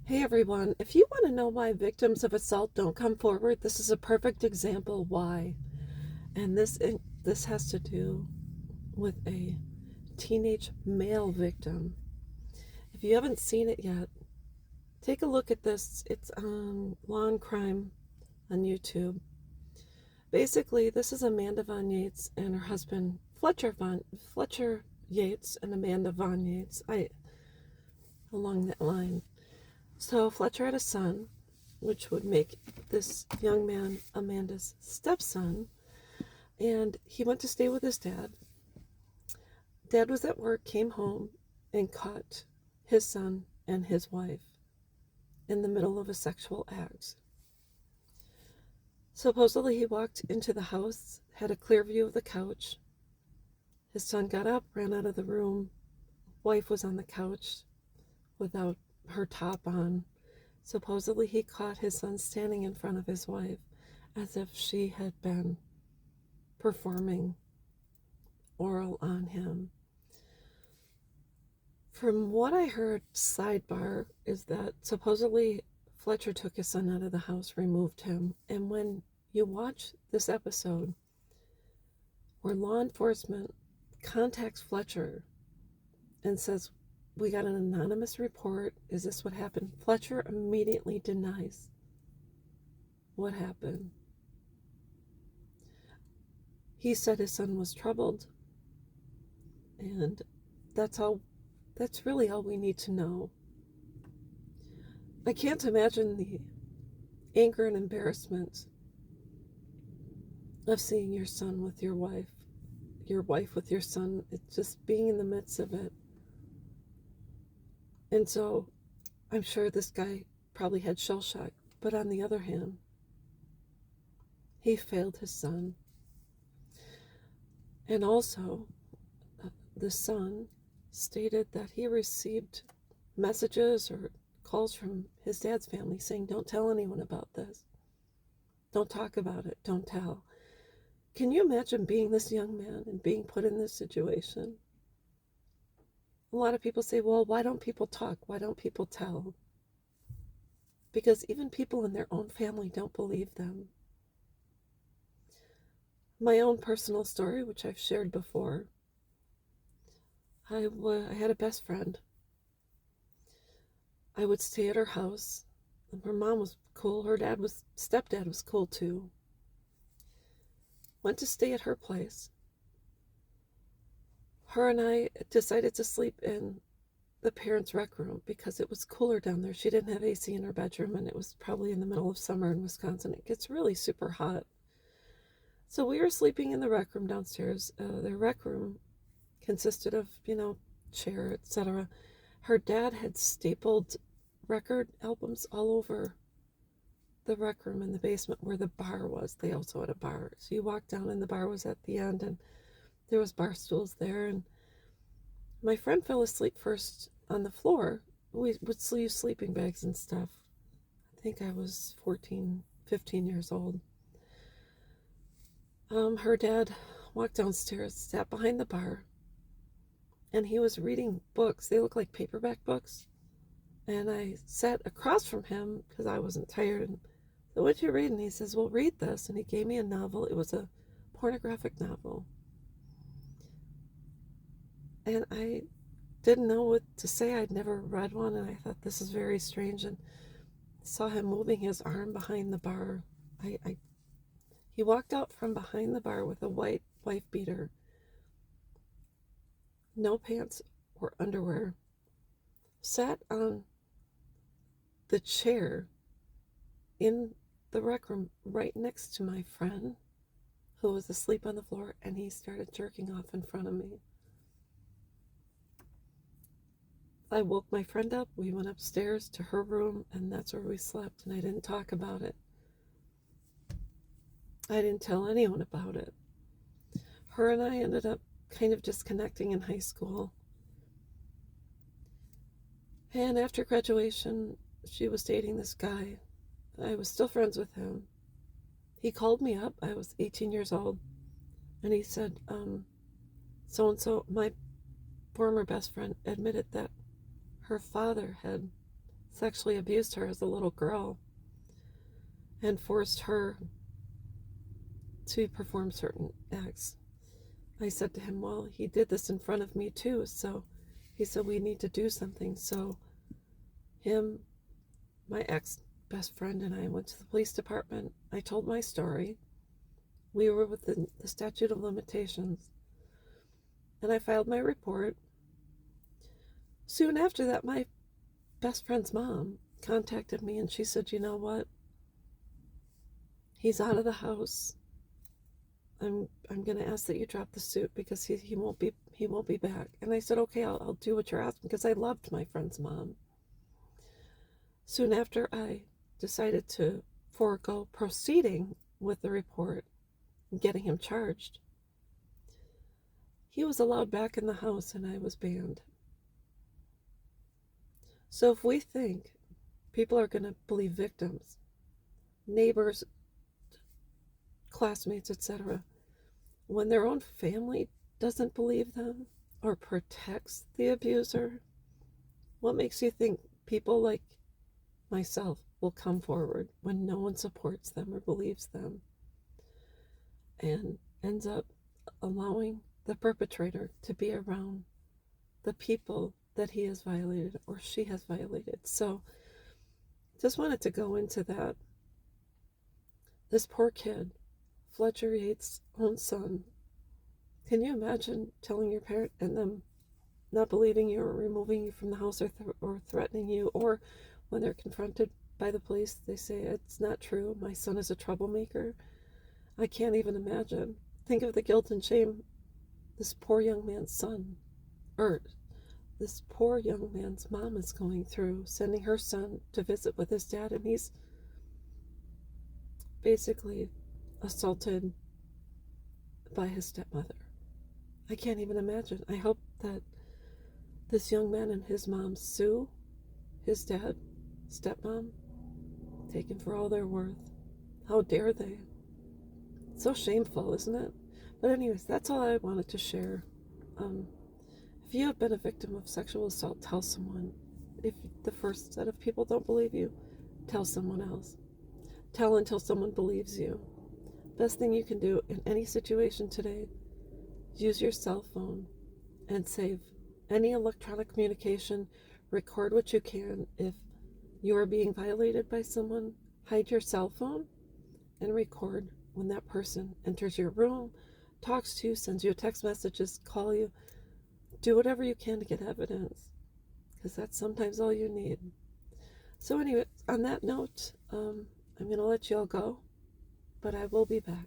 Hey everyone, if you want to know why victims of assault don't come forward, this is a perfect example why. And this has to do with a teenage male victim. If you haven't seen it yet, take a look at this. It's on Law and Crime on YouTube. Basically, this is Amanda Von Yates and her husband Fletcher Yates and Amanda Von Yates. Along that line. So Fletcher had a son, which would make this young man Amanda's stepson, and he went to stay with his dad. Dad was at work, came home, and caught his son and his wife in the middle of a sexual act. Supposedly, he walked into the house, had a clear view of the couch. His son got up, ran out of the room. Wife was on the couch without her top on. Supposedly, he caught his son standing in front of his wife as if she had been performing oral on him. From what I heard, sidebar, is that supposedly Fletcher took his son out of the house, removed him, and when you watch this episode where law enforcement contacts Fletcher and says, "We got an anonymous report, is this what happened?" Fletcher immediately denies what happened. He said his son was troubled, and that's really all we need to know. I can't imagine the anger and embarrassment of seeing your son with your wife with your son. It's just being in the midst of it. And so I'm sure this guy probably had shell shock. But on the other hand, he failed his son. And also, the son stated that he received messages or calls from his dad's family saying, "Don't tell anyone about this. Don't talk about it. Don't tell." Can you imagine being this young man and being put in this situation? A lot of people say, "Well, why don't people talk? Why don't people tell?" Because even people in their own family don't believe them. My own personal story, which I've shared before, I had a best friend. I would stay at her house. Her mom was cool. Her stepdad was cool too. Went to stay at her place. Her and I decided to sleep in the parents' rec room because it was cooler down there. She didn't have AC in her bedroom, and it was probably in the middle of summer in Wisconsin. It gets really super hot. So we were sleeping in the rec room downstairs. The rec room consisted of, chair, etc. Her dad had stapled record albums all over the rec room in the basement where the bar was. They also had a bar. So you walked down and the bar was at the end, and there was bar stools there. And my friend fell asleep first on the floor. We would use sleeping bags and stuff. I think I was 14, 15 years old. Her dad walked downstairs, sat behind the bar, and he was reading books. They looked like paperback books. And I sat across from him because I wasn't tired. And so, "What you reading?" He says, "Well, read this." And he gave me a novel. It was a pornographic novel. And I didn't know what to say. I'd never read one, and I thought, this is very strange. And saw him moving his arm behind the bar. He walked out from behind the bar with a white wife beater, no pants or underwear, sat on the chair in the rec room right next to my friend who was asleep on the floor, and he started jerking off in front of me. I woke my friend up. We went upstairs to her room, and that's where we slept, and I didn't talk about it. I didn't tell anyone about it. Her and I ended up kind of disconnecting in high school. And after graduation, she was dating this guy. I was still friends with him. He called me up. I was 18 years old. And he said, so and so, my former best friend, admitted that her father had sexually abused her as a little girl and forced her to perform certain acts. I said to him, well, he did this in front of me too. So he said, we need to do something. So him, my ex best friend, and I went to the police department. I told my story. We were within the statute of limitations. And I filed my report. Soon after that, my best friend's mom contacted me and she said, you know what? He's out of the house. I'm going to ask that you drop the suit because he won't be back. And I said, okay, I'll do what you're asking, because I loved my friend's mom. Soon after, I decided to forego proceeding with the report and getting him charged. He was allowed back in the house and I was banned. So if we think people are going to believe victims, neighbors, classmates, etc., when their own family doesn't believe them or protects the abuser, what makes you think people like myself will come forward when no one supports them or believes them, and ends up allowing the perpetrator to be around the people that he has violated or she has violated? So just wanted to go into that. This poor kid, Fletcher Yates' own son. Can you imagine telling your parent and them not believing you or removing you from the house or threatening you, or when they're confronted by the police, they say, it's not true, my son is a troublemaker? I can't even imagine. Think of the guilt and shame this poor young man's son, or this poor young man's mom is going through, sending her son to visit with his dad, and he's basically assaulted by his stepmother. I can't even imagine. I hope that this young man and his mom sue his dad, stepmom, taken for all they're worth. How dare they? It's so shameful, isn't it? But anyways, that's all I wanted to share. If you have been a victim of sexual assault, tell someone. If the first set of people don't believe you, tell someone else. Tell until someone believes you. Best thing you can do in any situation today, use your cell phone and save any electronic communication. Record what you can. If you are being violated by someone, hide your cell phone and record when that person enters your room, talks to you, sends you text messages, call you. Do whatever you can to get evidence, because that's sometimes all you need. So anyway, on that note, I'm going to let you all go, but I will be back.